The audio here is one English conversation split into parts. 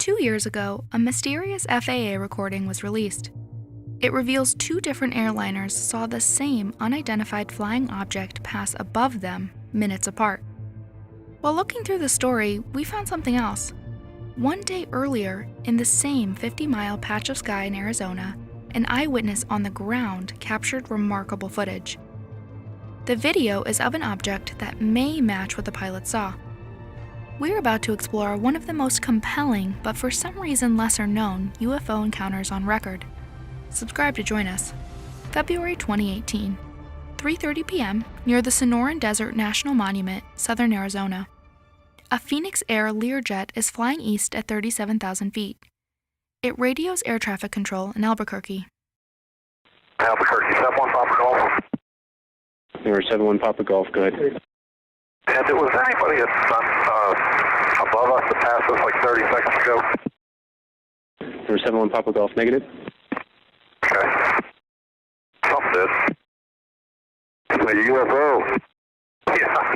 2 years ago, a mysterious FAA recording was released. It reveals 2 different airliners saw the same unidentified flying object pass above them minutes apart. While looking through the story, we found something else. One day earlier, in the same 50-mile patch of sky in Arizona, an eyewitness on the ground captured remarkable footage. The video is of an object that may match what the pilot saw. We're about to explore one of the most compelling, but for some reason lesser known, UFO encounters on record. Subscribe to join us. February 2018, 3:30 p.m. near the Sonoran Desert National Monument, southern Arizona. A Phoenix Air Learjet is flying east at 37,000 feet. It radios air traffic control in Albuquerque. Albuquerque, 71 Papa Golf. Number 71 Papa Golf, go ahead. And was anybody above us that passed us like 30 seconds ago? Number 71 Papa Golf, negative. Okay. Something did. A UFO. Yeah.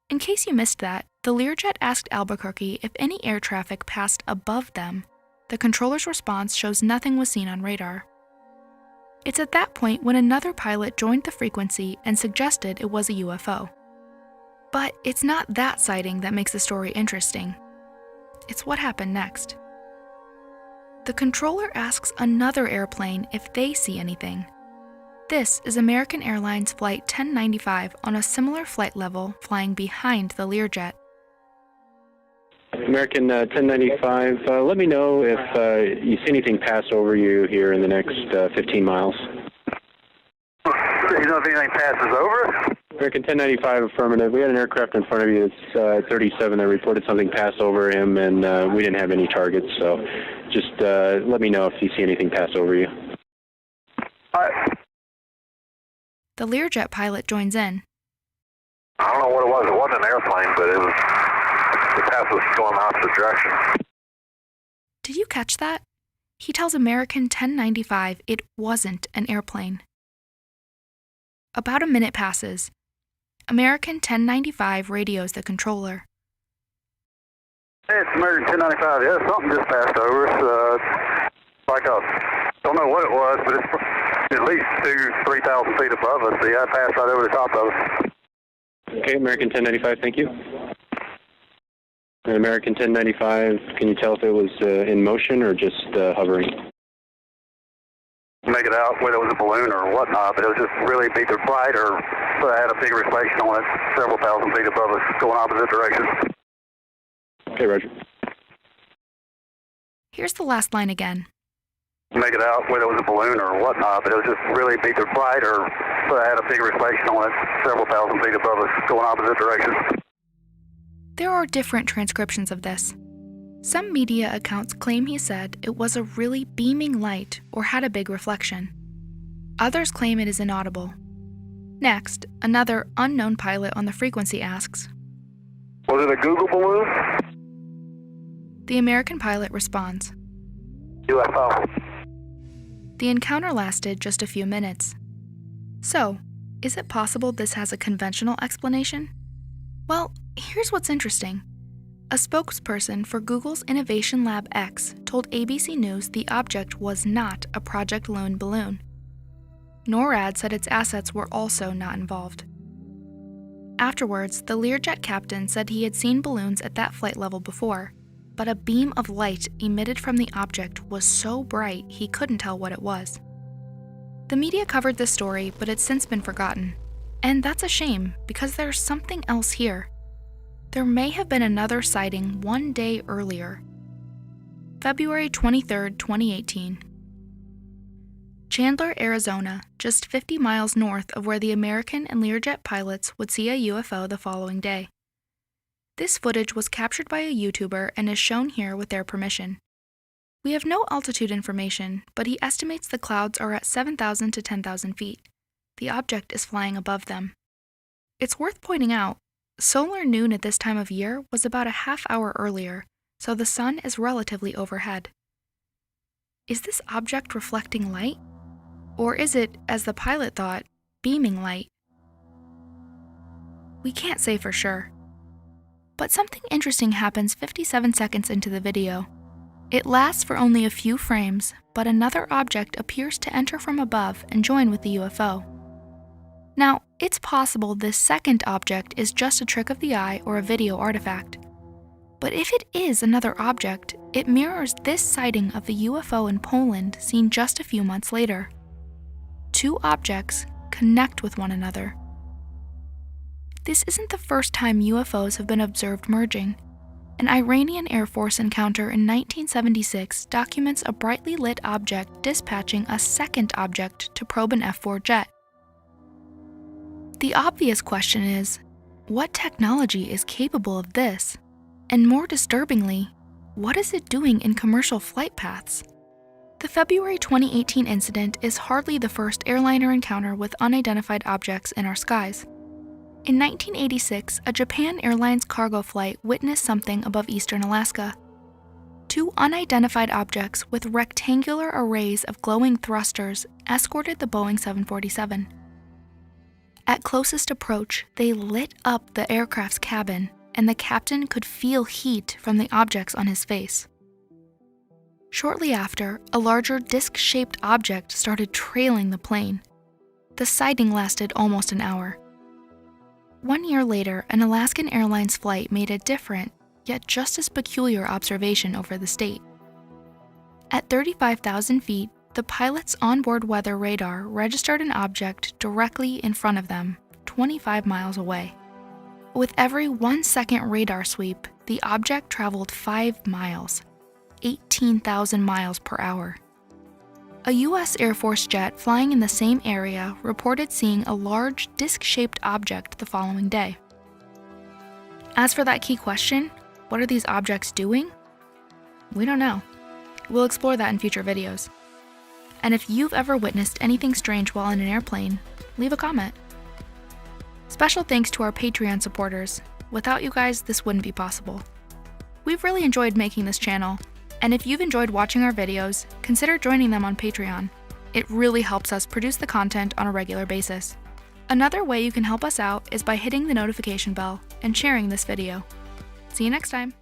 In case you missed that, the Learjet asked Albuquerque if any air traffic passed above them. The controller's response shows nothing was seen on radar. It's at that point when another pilot joined the frequency and suggested it was a UFO. But it's not that sighting that makes the story interesting. It's what happened next. The controller asks another airplane if they see anything. This is American Airlines Flight 1095 on a similar flight level flying behind the Learjet. American 1095, let me know if you see anything pass over you here in the next 15 miles. You know if anything passes over? American 1095, affirmative. We had an aircraft in front of you that's 37 that reported something pass over him, and we didn't have any targets, so just let me know if you see anything pass over you. The Learjet pilot joins in. I don't know what it was. It wasn't an airplane, but the path was going the opposite direction. Did you catch that? He tells American 1095 it wasn't an airplane. About a minute passes. American 1095 radios the controller. Hey, it's American 1095. Yeah, something just passed over us. Like don't know what it was, but it's at least 3,000 feet above us. Yeah, it passed right over the top of us. Okay, American 1095, thank you. And American 1095, can you tell if it was in motion or just hovering? Make it out whether it was a balloon or whatnot, but it was just really either bright or had a big reflection on it several thousand feet above us going opposite directions. Okay, roger. Here's the last line again. Make it out whether it was a balloon or whatnot, but it was just really either bright or had a big reflection on it several thousand feet above us going opposite directions. There are different transcriptions of this. Some media accounts claim he said it was a really beaming light or had a big reflection. Others claim it is inaudible. Next, another unknown pilot on the frequency asks, "Was it a Google balloon?" The American pilot responds, "UFO." The encounter lasted just a few minutes. So, is it possible this has a conventional explanation? Well, here's what's interesting. A spokesperson for Google's Innovation Lab X told ABC News the object was not a Project Loon balloon. NORAD said its assets were also not involved. Afterwards, the Learjet captain said he had seen balloons at that flight level before, but a beam of light emitted from the object was so bright he couldn't tell what it was. The media covered this story, but it's since been forgotten. And that's a shame, because there's something else here. There may have been another sighting one day earlier. February 23, 2018. Chandler, Arizona, just 50 miles north of where the American and Learjet pilots would see a UFO the following day. This footage was captured by a YouTuber and is shown here with their permission. We have no altitude information, but he estimates the clouds are at 7,000 to 10,000 feet. The object is flying above them. It's worth pointing out, solar noon at this time of year was about a half hour earlier, so the sun is relatively overhead. Is this object reflecting light? Or is it, as the pilot thought, beaming light? We can't say for sure. But something interesting happens 57 seconds into the video. It lasts for only a few frames, but another object appears to enter from above and join with the UFO. Now, it's possible this second object is just a trick of the eye or a video artifact. But if it is another object, it mirrors this sighting of the UFO in Poland seen just a few months later. Two objects connect with one another. This isn't the first time UFOs have been observed merging. An Iranian Air Force encounter in 1976 documents a brightly lit object dispatching a second object to probe an F-4 jet. The obvious question is, what technology is capable of this? And more disturbingly, what is it doing in commercial flight paths? The February 2018 incident is hardly the first airliner encounter with unidentified objects in our skies. In 1986, a Japan Airlines cargo flight witnessed something above eastern Alaska. Two unidentified objects with rectangular arrays of glowing thrusters escorted the Boeing 747. At closest approach, they lit up the aircraft's cabin, and the captain could feel heat from the objects on his face. Shortly after, a larger disc-shaped object started trailing the plane. The sighting lasted almost an hour. 1 year later, an Alaskan Airlines flight made a different, yet just as peculiar observation over the state. At 35,000 feet, the pilot's onboard weather radar registered an object directly in front of them, 25 miles away. With every 1 second radar sweep, the object traveled 5 miles, 18,000 miles per hour. A U.S. Air Force jet flying in the same area reported seeing a large disc-shaped object the following day. As for that key question, what are these objects doing? We don't know. We'll explore that in future videos. And if you've ever witnessed anything strange while in an airplane, leave a comment. Special thanks to our Patreon supporters. Without you guys, this wouldn't be possible. We've really enjoyed making this channel, and if you've enjoyed watching our videos, consider joining them on Patreon. It really helps us produce the content on a regular basis. Another way you can help us out is by hitting the notification bell and sharing this video. See you next time!